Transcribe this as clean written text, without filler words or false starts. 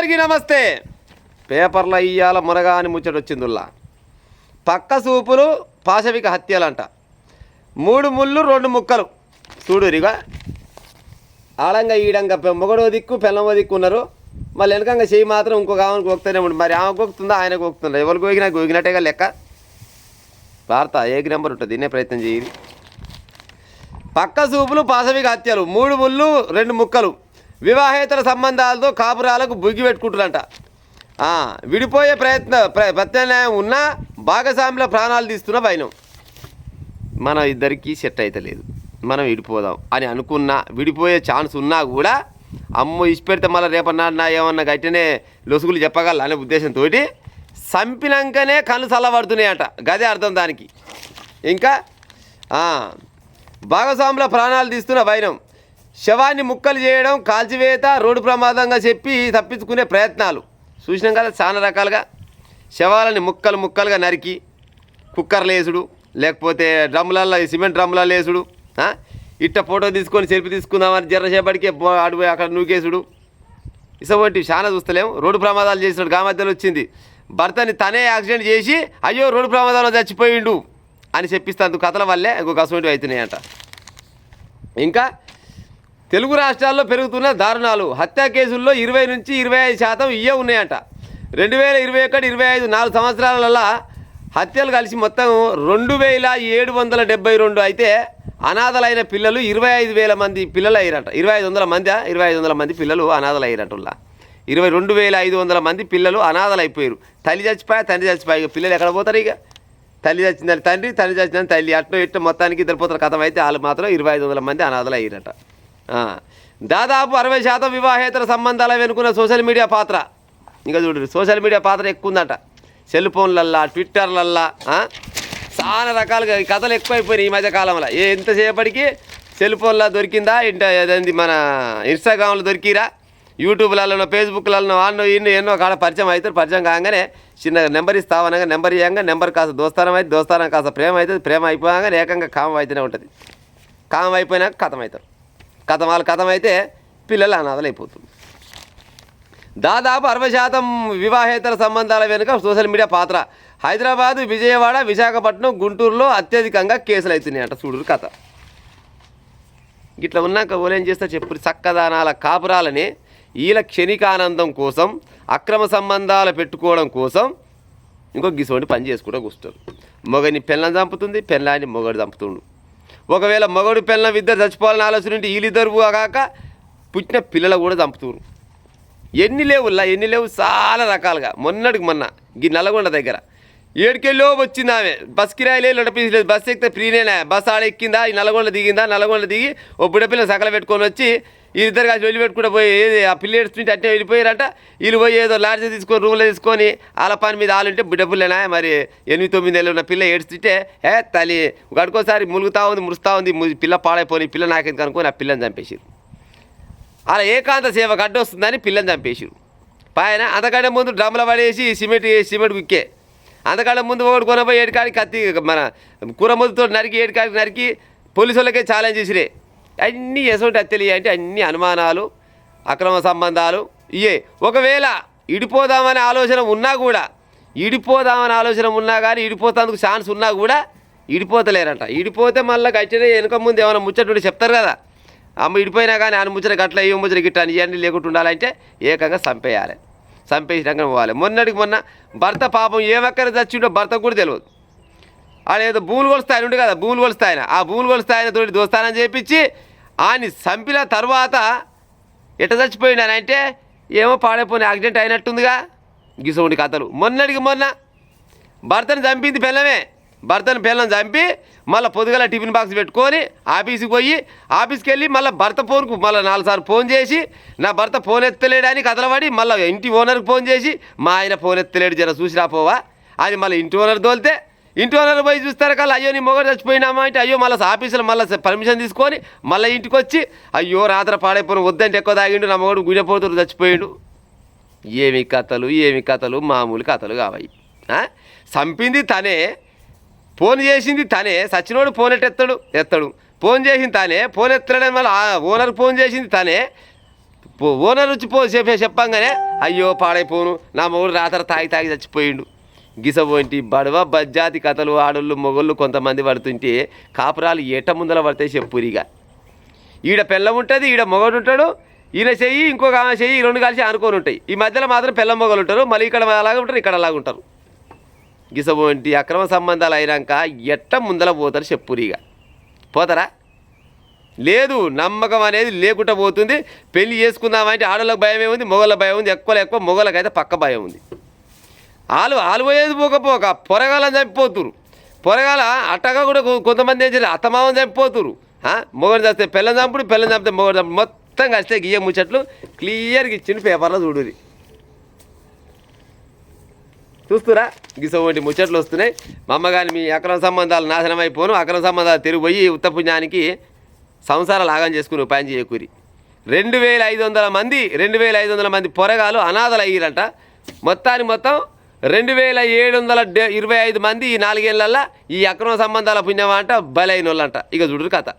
అందరికీ నమస్తే. పేపర్లో ఇయ్యాల మునగాని ముచ్చట వచ్చిందిలా. పక్క సూపులు పాశవిక హత్యలంట. 3 ముళ్ళు 2 ముక్కలు చూడురిగా. ఆడంగా ఈడంగా మొగడో దిక్కు పెళ్ళమో దిక్కు ఉన్నారు. మళ్ళీ వెనకంగా చెయ్యి మాత్రం ఇంకొక ఆమెను గోకుతూనే ఉంటుంది. మరి ఆమె గోకుతుందా ఆయన గోకుతుందా? ఎవరు గోగినా గోగినట్టేగా లెక్క. వార్త ఏక నెంబర్ ఉంటుంది, దీన్నే ప్రయత్నం చేయాలి. పక్క సూపులు పాశవిక హత్యలు, 3 ముళ్ళు 2 ముక్కలు. వివాహేతర సంబంధాలతో కాపురాలకు బుగ్గి పెట్టుకుంటున్నారంట. విడిపోయే ప్రత్యామ్నాయం ఉన్నా భాగస్వామిలో ప్రాణాలు తీస్తున్న వైనం. మనం ఇద్దరికీ సెట్ అయితే లేదు, మనం విడిపోదాం అని అనుకున్నా, విడిపోయే ఛాన్స్ ఉన్నా కూడా అమ్మో ఇచ్చిపెడితే మళ్ళీ రేపన్నా ఏమన్నా గట్టినే లొసుగులు చెప్పగల అనే ఉద్దేశంతో చంపినాకనే కళ్ళు చల్లబడుతున్నాయట. గదే అర్థం దానికి. ఇంకా భాగస్వాముల ప్రాణాలు తీస్తున్న వైనం, శవాన్ని ముక్కలు చేయడం, కాల్చివేత, రోడ్డు ప్రమాదంగా చెప్పి తప్పించుకునే ప్రయత్నాలు చూసినాం కదా. చాలా రకాలుగా శవాలని ముక్కలు ముక్కలుగా నరికి కుక్కర్లు వేసుడు, లేకపోతే డ్రమ్ములలో సిమెంట్ డ్రమ్ములలో వేసుడు, ఇట్ట ఫోటో తీసుకొని సెల్ఫీ తీసుకుందామని జర్రసేపటికే అడిపోయి అక్కడ నూకేసుడు, ఇసవంటివి చాలా చూస్తలేము. రోడ్డు ప్రమాదాలు చేసినాడు. గా మధ్యలో వచ్చింది భర్తని తనే యాక్సిడెంట్ చేసి అయ్యో రోడ్డు ప్రమాదంలో చచ్చిపోయిండు అని చెప్పిస్తాను కథల వల్లే ఇంకొక అసోంటివి అవుతున్నాయంట. ఇంకా తెలుగు రాష్ట్రాల్లో పెరుగుతున్న దారుణాలు, హత్యా కేసుల్లో 20 నుంచి 25% ఇవే ఉన్నాయంట. 2021-25 4 సంవత్సరాలలో హత్యలు కలిసి మొత్తం 2772 అయితే అనాథలైన పిల్లలు 25,000 మంది పిల్లలు అయ్యారంట. 2500 మంది పిల్లలు అనాథలు అయ్యారంట. 22,500 మంది పిల్లలు అనాథలు అయిపోయారు. తల్లి చచ్చిపోయా, తండ్రి చచ్చిపోయా, పిల్లలు ఎక్కడ పోతారు? ఇక తల్లి చచ్చిందని తండ్రి, తండ్రి చచ్చిందని తల్లి, అట్లా ఇట్లా మొత్తానికి ఇద్దరు పోతారు. కథం అయితే వాళ్ళు మాత్రం 2,500 మంది అనాథలు అయ్యారట. దాదాపు 60% వివాహేతర సంబంధాలు వెనుకున్న సోషల్ మీడియా పాత్ర. ఇంకా చూడండి, సోషల్ మీడియా పాత్ర ఎక్కువ ఉందట. సెల్ ఫోన్లల్లా, ట్విట్టర్లల్లా చాలా రకాలుగా ఈ కథలు ఎక్కువైపోయినాయి ఈ మధ్యకాలంలో. ఎంతసేపటికి సెల్ ఫోన్లో దొరికిందా, అదేంటి మన ఇన్స్టాగ్రామ్లో దొరికిరా, యూట్యూబ్లలో, ఫేస్బుక్లలో, వాడినో ఇన్నో ఎన్నో కాడ పరిచయం అవుతారు. పరిచయం కాగానే చిన్న నెంబర్ ఇస్తావనగా నెంబర్ ఇవ్వగా నెంబర్ కాస్త దోస్తానం అయితే, దోస్తానం కాస్త ప్రేమ అవుతుంది, ప్రేమ అయిపోయాగానే ఏకంగా కామం అయితేనే ఉంటుంది. కామం అయిపోయినాక కథం అవుతారు. వాళ్ళు కథం అయితే పిల్లలు అనాథలు అయిపోతుంది. దాదాపు 60% వివాహేతర సంబంధాల వెనుక సోషల్ మీడియా పాత్ర. హైదరాబాదు, విజయవాడ, విశాఖపట్నం, గుంటూరులో అత్యధికంగా కేసులు అవుతున్నాయంట. చూడు కథ. ఇట్లా ఉన్నాక ఓలేం చేస్తా చెప్పు. చక్కదానాల కాపురాలని వీళ్ళ క్షణికానందం కోసం, అక్రమ సంబంధాలు పెట్టుకోవడం కోసం ఇంకో గిసోండి పని చేసుకుంటూ కూర్చుంటారు. మొగని పెళ్ళని చంపుతుంది, పెళ్ళాన్ని మొగడు చంపుతుండు. ఒకవేళ మగడు పిల్లలు ఇద్దరు చచ్చిపోవాలని ఆలోచన ఉంటే వీళ్ళిద్దరు కాక పుట్టిన పిల్లలు కూడా చంపుతున్నారు. ఎన్ని లేవు చాలా రకాలుగా. మొన్నటికి మొన్న ఈ నల్గొండ దగ్గర 7 వచ్చింది ఆమె. బస్ కిరాయిలే నడిపించలేదు. బస్సు ఎక్కితే ఫ్రీనేనా, బస్ ఆడ ఎక్కిందా, ఈ నల్గొండ దిగిందా, నల్గొండ దిగి ఓ బుడ్డపిల్లని సకల పెట్టుకొని వచ్చి వీళ్ళిద్దరు కలిసి వెళ్ళి పెట్టుకుంటూ పోయి ఆ పిల్ల ఏడుస్తుంటే అట్టే వెళ్ళిపోయారంట. వీళ్ళు పోయి ఏదో లాడ్జ్ తీసుకొని రూమ్లో తీసుకొని వాళ్ళ పని మీద ఆలుంటే బుడ్డపిల్లనా మరి 8-9 ఏళ్ళు ఉన్న పిల్ల ఏడుస్తుంటే తల్లి గడుకోసారి మురుస్తూ ఉంది పిల్ల పాడైపోయి పిల్ల నాకెందుకు అనుకొని ఆ పిల్లని చంపేసారు. అలా ఏకాంత సేవ గడ్డొస్తుందని పిల్లని చంపేసారు. పైన అంతకంటే ముందు డ్రమ్లో పడేసి సిమెంట్ కుక్కే. అంతకంటే ముందు ఒకటి కొనపోయి ఏడుకాడికి కత్తి మన కూర ముద్దుతో నరికి ఏడుకాడికి నరికి పోలీసు వాళ్ళకే ఛాలెంజ్ చేసిరే. అన్నీ ఎసోటి హత్యలు అంటే అన్ని అనుమానాలు, అక్రమ సంబంధాలు ఇవే. ఒకవేళ ఇడిపోదామనే ఆలోచన ఉన్నా కానీ ఇడిపోతాందుకు ఛాన్స్ ఉన్నా కూడా ఇడిపోతలేరంట. ఇడిపోతే మళ్ళీ గట్టినే వెనుక ముందు ఏమైనా ముచ్చట చెప్తారు కదా, అమ్మ ఇడిపోయినా కానీ ఆయన ముచ్చట గట్ల ఏ ముచ్చట గిట్ట ఇవన్నీ లేకుండా ఉండాలంటే ఏకంగా చంపేయాలి. చంపేసినాక పోవాలి. మొన్నటికి మొన్న భర్త పాపం ఏమక్కర చచ్చిండో భర్తకు కూడా తెలియదు. ఆడేదో భూములు కొలుస్తాయని ఉండే కదా, భూములు కొలుస్తాయన, ఆ భూములు కొలుస్తాయన తోటి దోస్తానని చేపించి ఆయన చంపిన తర్వాత ఎట్ట చచ్చిపోయిండు అంటే ఏమో పాడైపోయిన యాక్సిడెంట్ అయినట్టుందిగా. గిసోండి కథలు. మొన్నటికి మొన్న భర్తను చంపింది పిల్లమే. పిల్లని చంపి మళ్ళీ పొద్దుగల టిఫిన్ బాక్స్ పెట్టుకొని ఆఫీస్కి పోయి ఆఫీస్కి వెళ్ళి మళ్ళీ భర్త ఫోన్కు మళ్ళీ 4 సార్లు ఫోన్ చేసి నా భర్త ఫోన్ ఎత్తలేడని కథలపడి మళ్ళీ ఇంటి ఓనర్కి ఫోన్ చేసి మా ఆయన ఫోన్ ఎత్తలేడు జర చూసి రాపోవా అది మళ్ళీ ఇంటి ఓనర్ తోలితే ఇంటి ఓనర్ పోయి చూస్తారు కదా, అయ్యో నీ మొగడు చచ్చిపోయినామా అంటే అయ్యో మళ్ళీ ఆఫీసులో మళ్ళీ పర్మిషన్ తీసుకొని మళ్ళీ ఇంటికి వచ్చి అయ్యో రాత్రి పాడైపోయిన వద్దంటే ఎక్కువ తాగిండు నా మొగడు గుడిపోతుడు చచ్చిపోయిండు. ఏమి కథలు మామూలు కథలు కావాయి. చంపింది తనే, ఫోన్ చేసింది తనే, సచ్చినోడు ఫోన్ ఎత్తాడు, ఫోన్ చేసింది తనే, ఫోన్ ఎత్తడం వల్ల ఓనర్ ఫోన్ చేసింది తనే, ఓనర్ వచ్చి చెప్పంగానే అయ్యో పాడైపోను నా మొగుడు రాత్రి తాగి తాగి చచ్చిపోయిండు. గిసబోంటి బడవ బజ్జాతి కథలు ఆడోళ్ళు మొగళ్ళు కొంతమంది పడుతుంటే కాపురాలు ఎట ముందల పడితే చెప్పురిగా. ఈడ పెళ్ళం ఉంటుంది, ఈడ మొగడు ఉంటాడు, ఈయన చెయ్యి ఇంకొక ఆమె చెయ్యి రెండు కలిసి అనుకొని ఉంటాయి. ఈ మధ్యలో మాత్రం పెళ్ళం మొగలు ఉంటారు, మళ్ళీ ఇక్కడ అలాగే ఉంటారు, ఇక్కడ అలాగే ఉంటారు. గిసబోంటి అక్రమ సంబంధాలు అయినాక ఎట్ట ముందల పోతారు చెప్పురిగా. పోతారా? లేదు, నమ్మకం అనేది లేకుండా పోతుంది. పెళ్లి చేసుకుందామంటే ఆడోళ్ళకి భయం ఏముంది, మొగళ్ళ భయం ఉంది. ఎక్కువ మొగళ్ళకి అయితే పక్క భయం ఉంది. ఆలు పోయేది పోకపోక పొరగాలని చంపిపోతురు. పొరగాల అట్టగా కూడా కొంతమంది ఏం చేయాలి, అత్తమామని చంపిపోతురు. మొగడు చస్తే పెళ్ళం చంపుడు, పెళ్ళం చంపితే మొగడు చంపుడు. మొత్తం కలిస్తే గియ్య ముచ్చట్లు క్లియర్గా ఇచ్చిండు పేపర్లో చూడుది. చూస్తురా గిసోటి ముచ్చట్లు వస్తున్నాయి. మా అమ్మగాని మీ అక్రమ సంబంధాలు నాశనం అయిపోను, అక్రమ సంబంధాలు తిరిగిపోయి ఉత్తపుణ్యానికి సంసారాలు ఆగం చేసుకుని ఉపాయం చేయకూరి. 2500 మంది పొరగాలు అనాథలు అయ్యారంట. మొత్తం 2725 మంది ఈ 4 ఏళ్ళల్లో ఈ అక్రమ సంబంధాల పుణ్యమా అంట బలైన వాళ్ళంట. ఇక చూడరు కథ.